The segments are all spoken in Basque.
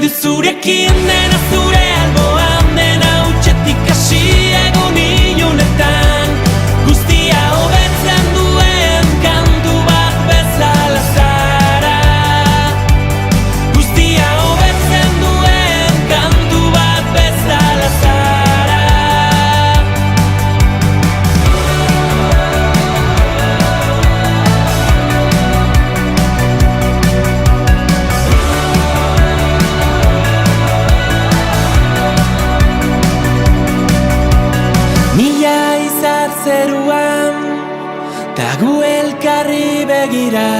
du zurekin dena zure alboan, dena utxetik hasi egun ilunetan, guztia hobetzen duen kantu bat bezala zara. Guztia hobetzen duen kantu bat bezala zara. Mila izar zeruan, ta gu elkarri begira,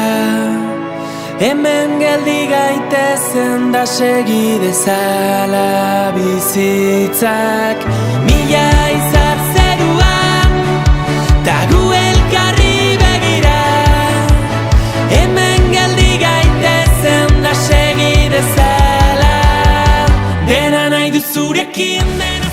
hemen geldi gaitezen da segi dezala bizitzak. Mila izar zeruan, ta gu elkarri begira, hemen geldi gaitezen da segi dezala. Dena nahi du zurekin, dena